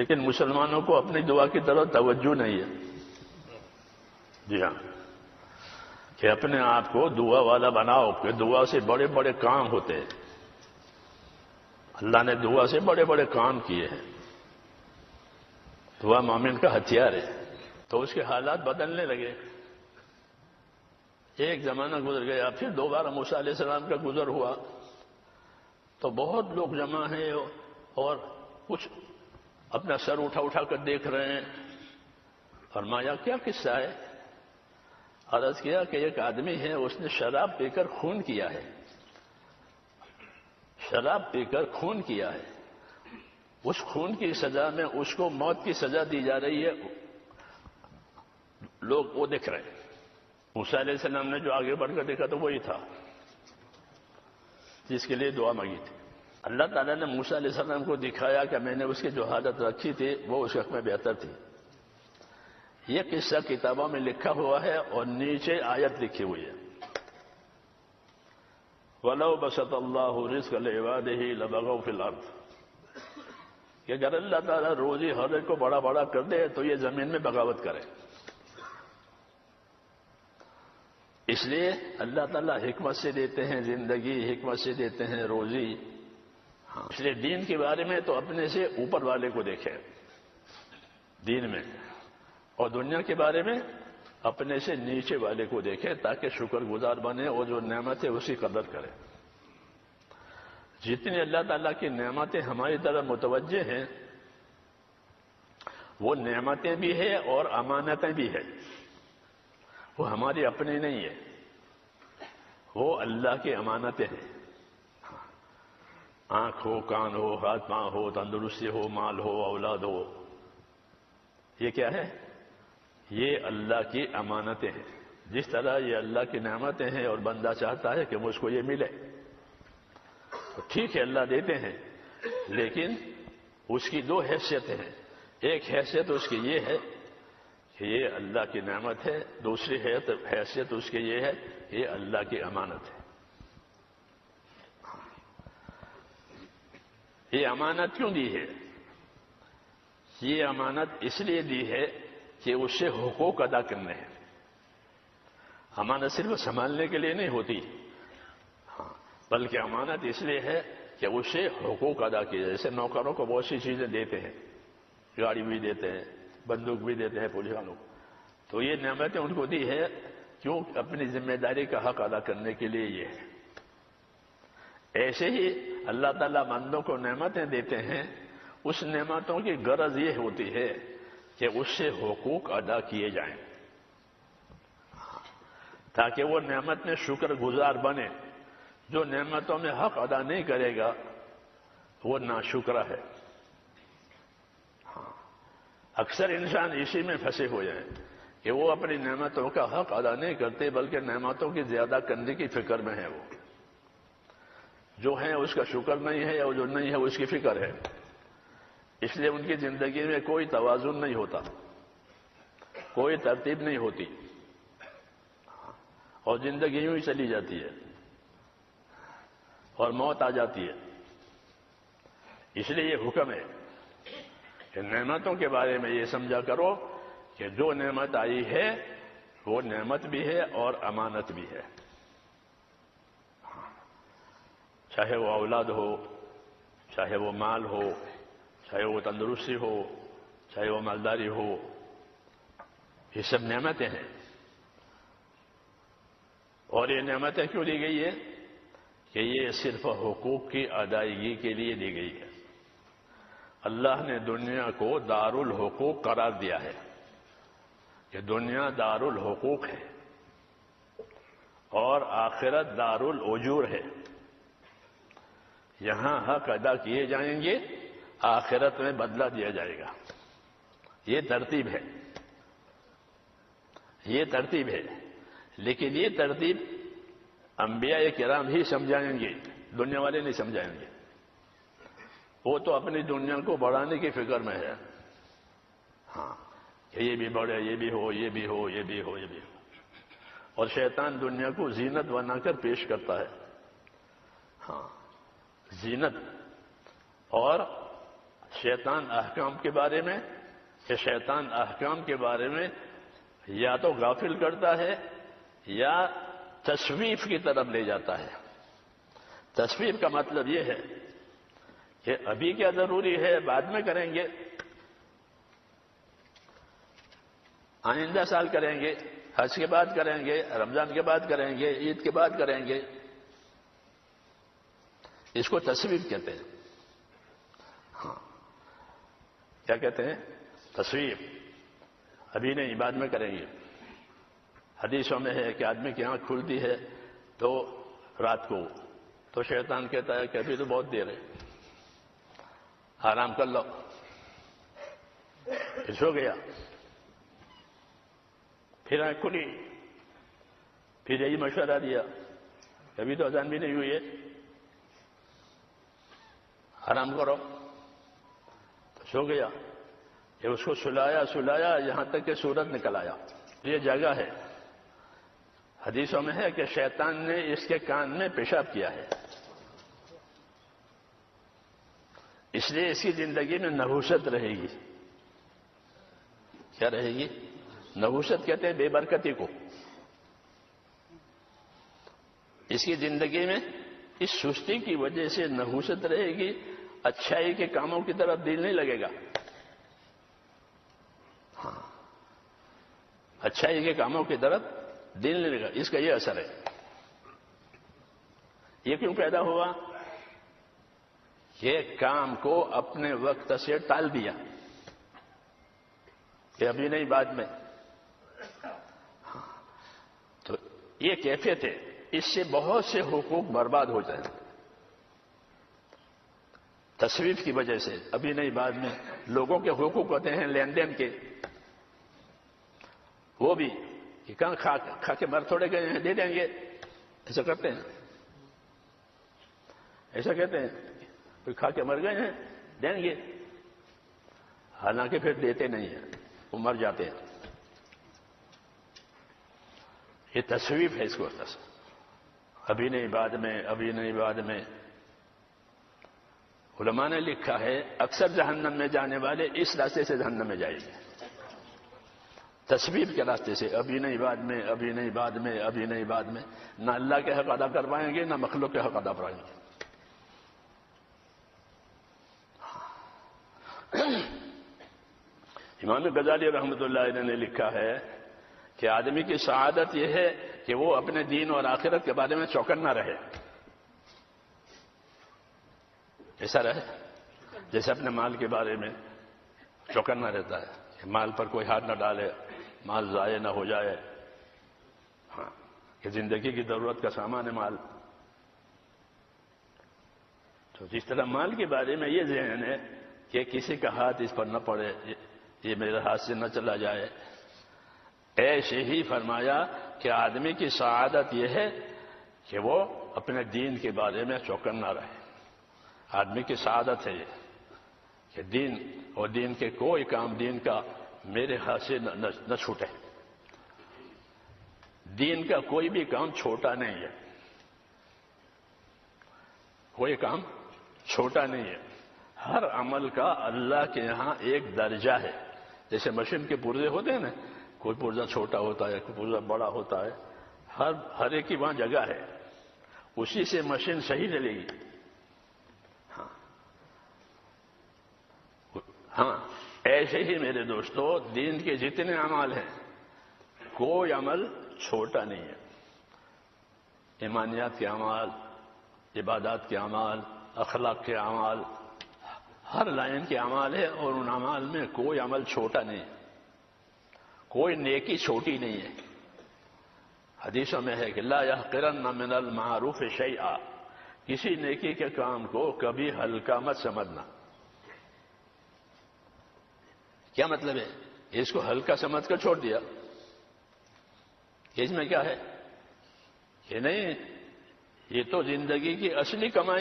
لیکن مسلمانوں کو اپنی دعا کی طرف توجہ نہیں ہے. جی ہاں، کہ اپنے آپ کو دعا والا بناؤ کہ دعا سے بڑے بڑے کام ہوتے ہیں. اللہ نے دعا سے بڑے بڑے کام کیے ہیں. دعا مومن کا ہتھیار ہے. تو اس کے حالات بدلنے لگے. ایک زمانہ گزر گیا، پھر دوبارہ موسیٰ علیہ السلام کا گزر ہوا تو بہت لوگ جمع ہیں اور کچھ اپنا سر اٹھا اٹھا کر دیکھ رہے ہیں. فرمایا کیا قصہ ہے؟ عرض کیا کہ ایک آدمی ہے، اس نے شراب پی کر خون کیا ہے. شراب پی کر خون کیا ہے. اس خون کی سزا میں اس کو موت کی سزا دی جا رہی ہے. لوگ وہ دیکھ رہے ہیں. موسیٰ علیہ السلام نے جو آگے بڑھ کر دیکھا تو وہی تھا جس کے لیے دعا مانگی تھی. اللہ تعالیٰ نے موسیٰ علیہ السلام کو دکھایا کہ میں نے اس کی جو حالت رکھی تھی وہ اس وقت میں بہتر تھی. یہ قصہ کتابوں میں لکھا ہوا ہے اور نیچے آیت لکھی ہوئی ہے، وَلَوْ بَسَطَ اللَّهُ رِزْقَ لِعِبَادِهِ لَبَغَوْا فِي الْأَرْضِ، کہ اگر اللہ تعالیٰ روزی ہر ایک کو بڑا بڑا کر دے تو یہ زمین میں بغاوت کرے. اس لیے اللہ تعالیٰ حکمت سے دیتے ہیں زندگی، حکمت سے دیتے ہیں روزی. اس لیے دین کے بارے میں تو اپنے سے اوپر والے کو دیکھیں دین میں، اور دنیا کے بارے میں اپنے سے نیچے والے کو دیکھیں تاکہ شکر گزار بنے اور جو نعمت ہے اس کی قدر کرے. جتنی اللہ تعالیٰ کی نعمتیں ہماری طرف متوجہ ہیں وہ نعمتیں بھی ہیں اور امانتیں بھی ہیں. وہ ہماری اپنی نہیں ہے، وہ اللہ کی امانتیں ہیں. آنکھ ہو، کان ہو، ہاتھ پاؤں ہو، تندرستی ہو، مال ہو، اولاد ہو، یہ کیا ہے؟ یہ اللہ کی امانتیں ہیں. جس طرح یہ اللہ کی نعمتیں ہیں اور بندہ چاہتا ہے کہ مجھ کو یہ ملے تو ٹھیک ہے اللہ دیتے ہیں، لیکن اس کی دو حیثیتیں ہیں. ایک حیثیت اس کی یہ ہے کہ یہ اللہ کی نعمت ہے، دوسری حیثیت اس کی یہ ہے کہ یہ اللہ کی امانت ہے. یہ امانت کیوں دی ہے؟ یہ امانت اس لیے دی ہے کہ اس سے حقوق ادا کرنے ہیں. امانت صرف سنبھالنے کے لیے نہیں ہوتی، بلکہ امانت اس لیے ہے کہ اس سے حقوق ادا کیے. جیسے نوکروں کو بہت سی چیزیں دیتے ہیں، گاڑی بھی دیتے ہیں، بندوق بھی دیتے ہیں پولیس والوں کو، تو یہ نعمتیں ان کو دی ہے کیوں؟ اپنی ذمہ داری کا حق ادا کرنے کے لیے یہ ہے. ایسے ہی اللہ تعالیٰ بندوں کو نعمتیں دیتے ہیں، اس نعمتوں کی غرض یہ ہوتی ہے کہ اس سے حقوق ادا کیے جائیں تاکہ وہ نعمت میں شکر گزار بنے. جو نعمتوں میں حق ادا نہیں کرے گا وہ ناشکرا ہے. اکثر انسان اسی میں پھنسے ہوئے ہیں کہ وہ اپنی نعمتوں کا حق ادا نہیں کرتے بلکہ نعمتوں کی زیادہ کرنے کی فکر میں ہے. وہ جو ہے اس کا شکر نہیں ہے اور جو نہیں ہے اس کی فکر ہے. اس لیے ان کی زندگی میں کوئی توازن نہیں ہوتا، کوئی ترتیب نہیں ہوتی اور زندگی یوں ہی چلی جاتی ہے اور موت آ جاتی ہے. اس لیے یہ حکم ہے کہ نعمتوں کے بارے میں یہ سمجھا کرو کہ جو نعمت آئی ہے وہ نعمت بھی ہے اور امانت بھی ہے. چاہے وہ اولاد ہو، چاہے وہ مال ہو، چاہے وہ تندرستی ہو، چاہے وہ مالداری ہو، یہ سب نعمتیں ہیں. اور یہ نعمتیں کیوں دی گئی ہے؟ کہ یہ صرف حقوق کی ادائیگی کے لیے دی گئی ہے. اللہ نے دنیا کو دار الحقوق قرار دیا ہے کہ دنیا دار الحقوق ہے اور آخرت دار الاجور ہے. یہاں حق ادا کیے جائیں گے، آخرت میں بدلہ دیا جائے گا. یہ ترتیب ہے، یہ ترتیب ہے. لیکن یہ ترتیب انبیاء کرام ہی سمجھائیں گے، دنیا والے نہیں سمجھائیں گے. وہ تو اپنی دنیا کو بڑھانے کی فکر میں ہے. ہاں کہ یہ بھی بڑھے، یہ بھی ہو، یہ بھی ہو، یہ بھی ہو، یہ بھی ہو. اور شیطان دنیا کو زینت بنا کر پیش کرتا ہے. ہاں زینت اور شیطان احکام کے بارے میں کہ شیطان احکام کے بارے میں یا تو غافل کرتا ہے یا تصویف کی طرف لے جاتا ہے۔ تصویف کا مطلب یہ ہے کہ ابھی کیا ضروری ہے بعد میں کریں گے، آئندہ سال کریں گے، حج کے بعد کریں گے، رمضان کے بعد کریں گے، عید کے بعد کریں گے، اس کو تصویف کہتے ہیں۔ ہاں، کیا کہتے ہیں؟ تصویف۔ ابھی نہیں بعد میں کریں گے۔ حدیثوں میں ہے کہ آدمی کی آنکھ کھلتی ہے تو رات کو، تو شیطان کہتا ہے کہ ابھی تو بہت دیر ہے، آرام کر لو، پھر سو گیا، پھر آنکھ کھلی، پھر یہی مشورہ دیا ابھی تو اذان بھی نہیں ہوئی ہے، آرام کرو، تو سو گیا۔ یہ اس کو سلایا یہاں تک کہ سورج نکل آیا۔ یہ جگہ ہے، حدیثوں میں ہے کہ شیطان نے اس کے کان میں پیشاب کیا ہے، اس لیے اس کی زندگی میں نحوست رہے گی۔ کیا رہے گی؟ نحوست کہتے ہیں بے برکتی کو۔ اس کی زندگی میں اس سستی کی وجہ سے نحوست رہے گی، اچھائی کے کاموں کی طرف دل نہیں لگے گا۔ ہاں، اچھائی کے کاموں کی طرف دل نہیں لگے گا، اس کا یہ اثر ہے۔ یہ کیوں پیدا ہوا؟ یہ کام کو اپنے وقت سے ٹال دیا کہ ابھی نہیں بعد میں۔ تو یہ کیفیت ہے، اس سے بہت سے حقوق برباد ہو جائیں تصویف کی وجہ سے۔ ابھی نہیں بعد میں لوگوں کے حقوق ہوتے ہیں لین دین کے، وہ بھی کہ کہاں کھا کے مر تھوڑے گئے ہیں دے دیں گے، ایسا کرتے ہیں، ایسا کہتے ہیں کوئی کھا کے مر گئے ہیں دیں گے، حالانکہ پھر دیتے نہیں ہیں، وہ مر جاتے ہیں۔ یہ تصویف ہے، اس کو ابھی نہیں بعد میں، ابھی نہیں بعد میں۔ علماء نے لکھا ہے اکثر جہنم میں جانے والے اس راستے سے جہنم میں جائیں گے، تصویف کے راستے سے، ابھی نہیں بعد میں، ابھی نہیں بعد میں، ابھی نہیں بعد میں۔ نہ اللہ کے حق ادا کر پائیں گے، نہ مخلوق کے حق ادا پائیں گے۔ امام غزالی رحمۃ اللہ علیہ نے لکھا ہے کہ آدمی کی سعادت یہ ہے کہ وہ اپنے دین اور آخرت کے بارے میں چوکنا رہے۔ ایسا رہے جیسے اپنے مال کے بارے میں چوکنا رہتا ہے کہ مال پر کوئی ہاتھ نہ ڈالے، مال ضائع نہ ہو جائے۔ ہاں، کہ زندگی کی ضرورت کا سامان ہے مال۔ تو جس طرح مال کے بارے میں یہ ذہن ہے کہ کسی کا ہاتھ اس پر نہ پڑے، یہ میرے ہاتھ سے نہ چلا جائے، ایسے ہی فرمایا کہ آدمی کی سعادت یہ ہے کہ وہ اپنے دین کے بارے میں چوکنا رہے۔ آدمی کی سعادت ہے یہ کہ دین اور دین کے کوئی کام دین کا میرے ہاتھ سے نہ چھوٹے۔ دین کا کوئی بھی کام چھوٹا نہیں ہے، کوئی کام چھوٹا نہیں ہے۔ ہر عمل کا اللہ کے یہاں ایک درجہ ہے۔ جیسے مشین کے پرزے ہوتے ہیں نا، کوئی پرزہ چھوٹا ہوتا ہے، کوئی پرزہ بڑا ہوتا ہے، ہر ایک کی وہاں جگہ ہے، اسی سے مشین صحیح چلے گی۔ ہاں، ایسے ہی میرے دوستو دین کے جتنے اعمال ہیں کوئی عمل چھوٹا نہیں ہے۔ ایمانیات کے اعمال، عبادات کے اعمال، اخلاق کے اعمال، ہر لائن کے اعمال ہے، اور ان اعمال میں کوئی عمل چھوٹا نہیں ہے، کوئی نیکی چھوٹی نہیں ہے۔ حدیثوں میں ہے کہ لا یحقرن من المعروف شیئا، کسی نیکی کے کام کو کبھی ہلکا مت سمجھنا۔ کیا مطلب ہے؟ اس کو ہلکا سمجھ کر چھوڑ دیا کہ اس میں کیا ہے؟ یہ نہیں، یہ تو زندگی کی اصلی کمائی